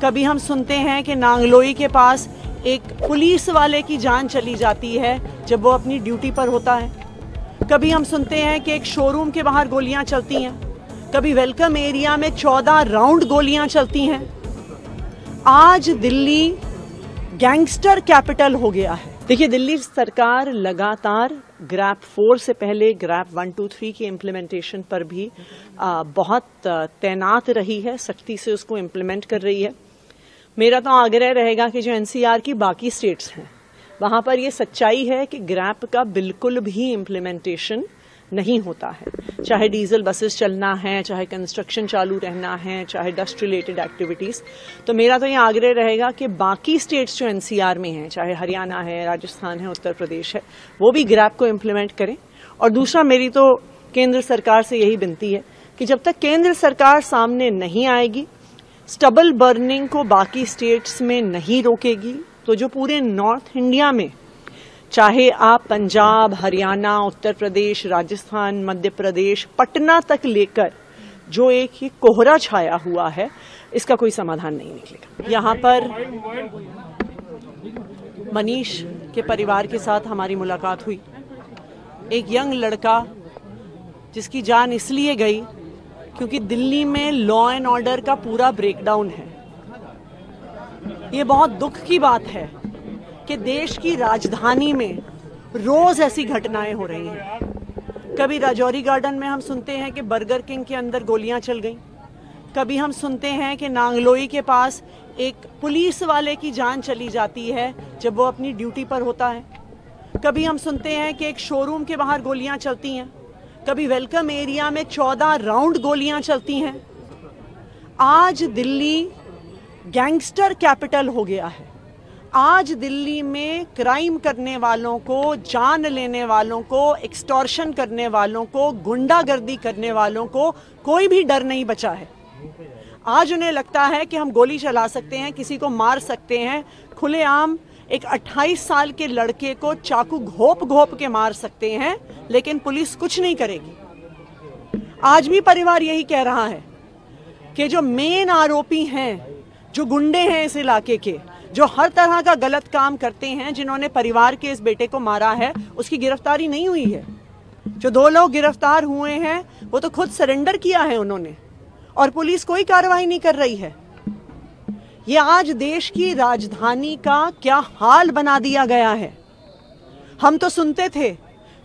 कभी हम सुनते हैं कि नांगलोई के पास एक पुलिस वाले की जान चली जाती है जब वो अपनी ड्यूटी पर होता है। कभी हम सुनते हैं कि एक शोरूम के बाहर गोलियां चलती हैं। कभी वेलकम एरिया में 14 राउंड गोलियां चलती हैं। आज दिल्ली गैंगस्टर कैपिटल हो गया है। देखिए, दिल्ली सरकार लगातार ग्रैप 4 से पहले ग्रैप 1, 2, 3 की इम्प्लीमेंटेशन पर भी बहुत तैनात रही है, सख्ती से उसको इम्प्लीमेंट कर रही है। मेरा तो आग्रह रहेगा कि जो एनसीआर की बाकी स्टेट्स हैं वहां पर ये सच्चाई है कि ग्रैप का बिल्कुल भी इम्प्लीमेंटेशन नहीं होता है। चाहे डीजल बसेस चलना है, चाहे कंस्ट्रक्शन चालू रहना है, चाहे डस्ट रिलेटेड एक्टिविटीज। तो मेरा तो ये आग्रह रहेगा कि बाकी स्टेट्स जो एनसीआर में हैं, चाहे हरियाणा है, राजस्थान है, उत्तर प्रदेश है, वो भी ग्रैप को इम्प्लीमेंट करें। और दूसरा, मेरी तो केंद्र सरकार से यही विनती है कि जब तक केंद्र सरकार सामने नहीं आएगी, स्टबल बर्निंग को बाकी स्टेट्स में नहीं रोकेगी, तो जो पूरे नॉर्थ इंडिया में, चाहे आप पंजाब, हरियाणा, उत्तर प्रदेश, राजस्थान, मध्य प्रदेश, पटना तक लेकर जो एक ये कोहरा छाया हुआ है, इसका कोई समाधान नहीं निकलेगा। यहाँ पर मनीष के परिवार के साथ हमारी मुलाकात हुई। एक यंग लड़का जिसकी जान इसलिए गई क्योंकि दिल्ली में लॉ एंड ऑर्डर का पूरा ब्रेकडाउन है। ये बहुत दुख की बात है कि देश की राजधानी में रोज ऐसी घटनाएं हो रही हैं। कभी राजौरी गार्डन में हम सुनते हैं कि बर्गर किंग के अंदर गोलियां चल गईं। कभी हम सुनते हैं कि नांगलोई के पास एक पुलिस वाले की जान चली जाती है जब वो अपनी ड्यूटी पर होता है। कभी हम सुनते हैं कि एक शोरूम के बाहर गोलियां चलती हैं। कभी वेलकम एरिया में 14 राउंड गोलियां चलती हैं। आज दिल्ली गैंगस्टर कैपिटल हो गया है। आज दिल्ली में क्राइम करने वालों को, जान लेने वालों को, एक्सटॉर्शन करने वालों को, गुंडागर्दी करने वालों को कोई भी डर नहीं बचा है। आज उन्हें लगता है कि हम गोली चला सकते हैं, किसी को मार सकते हैं, खुलेआम एक 28 साल के लड़के को चाकू घोप घोप के मार सकते हैं, लेकिन पुलिस कुछ नहीं करेगी। आज भी परिवार यही कह रहा है कि जो मेन आरोपी हैं, जो गुंडे हैं इस इलाके के, जो हर तरह का गलत काम करते हैं, जिन्होंने परिवार के इस बेटे को मारा है, उसकी गिरफ्तारी नहीं हुई है। जो 2 लोग गिरफ्तार हुए हैं वो तो खुद सरेंडर किया है उन्होंने, और पुलिस कोई कार्रवाई नहीं कर रही है। ये आज देश की राजधानी का क्या हाल बना दिया गया है। हम तो सुनते थे,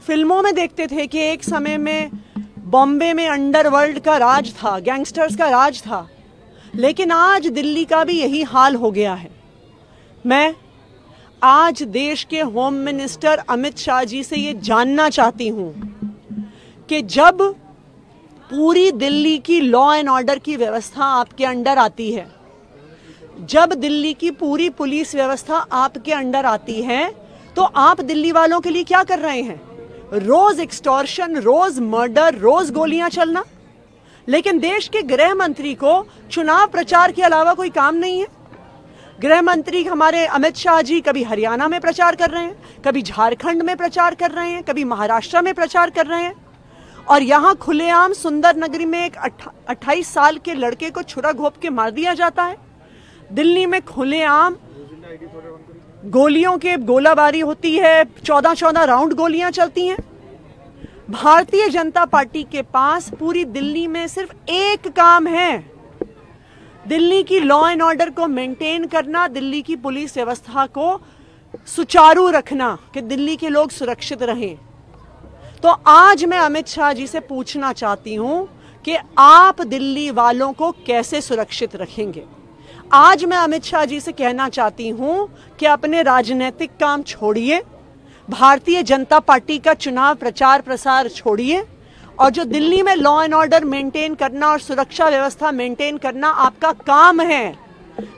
फिल्मों में देखते थे कि एक समय में बॉम्बे में अंडरवर्ल्ड का राज था, गैंगस्टर्स का राज था, लेकिन आज दिल्ली का भी यही हाल हो गया है। मैं आज देश के होम मिनिस्टर अमित शाह जी से ये जानना चाहती हूं कि जब पूरी दिल्ली की लॉ एंड ऑर्डर की व्यवस्था आपके अंडर आती है, जब दिल्ली की पूरी पुलिस व्यवस्था आपके अंडर आती है, तो आप दिल्ली वालों के लिए क्या कर रहे हैं? रोज एक्सटॉर्शन, रोज मर्डर, रोज गोलियां चलना। लेकिन देश के गृह मंत्री को चुनाव प्रचार के अलावा कोई काम नहीं है। गृह मंत्री हमारे अमित शाह जी कभी हरियाणा में प्रचार कर रहे हैं, कभी झारखंड में प्रचार कर रहे हैं, कभी महाराष्ट्र में प्रचार कर रहे हैं, और यहां खुलेआम सुंदर नगरी में एक 28 साल के लड़के को छुरा घोप के मार दिया जाता है। दिल्ली में खुलेआम गोलियों के गोलाबारी होती है, 14 राउंड गोलियां चलती हैं। भारतीय जनता पार्टी के पास पूरी दिल्ली में सिर्फ एक काम है, दिल्ली की लॉ एंड ऑर्डर को मेंटेन करना, दिल्ली की पुलिस व्यवस्था को सुचारू रखना, कि दिल्ली के लोग सुरक्षित रहें। तो आज मैं अमित शाह जी से पूछना चाहती हूं कि आप दिल्ली वालों को कैसे सुरक्षित रखेंगे। आज मैं अमित शाह जी से कहना चाहती हूं कि अपने राजनीतिक काम छोड़िए, भारतीय जनता पार्टी का चुनाव प्रचार प्रसार छोड़िए, और जो दिल्ली में लॉ एंड ऑर्डर मेंटेन करना और सुरक्षा व्यवस्था मेंटेन करना आपका काम है,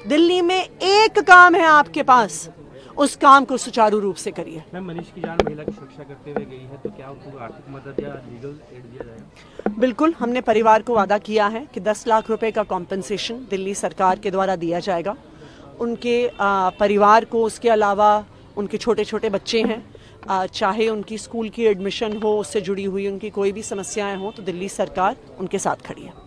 दिल्ली में एक काम है आपके पास, उस काम को सुचारू रूप से करिए। मैम, मनीष की जान महिला की सुरक्षा करते हुए गई है, तो क्या उनको आर्थिक मदद या लीगल एड दिया जाएगा? बिल्कुल, हमने परिवार को वादा किया है कि 10 लाख रुपए का कॉम्पेंसेशन दिल्ली सरकार के द्वारा दिया जाएगा। उनके परिवार को, उसके अलावा उनके छोटे छोटे बच्चे हैं, चाहे उनकी स्कूल की एडमिशन हो, उससे जुड़ी हुई उनकी कोई भी समस्याएं हो, तो दिल्ली सरकार उनके साथ खड़ी है।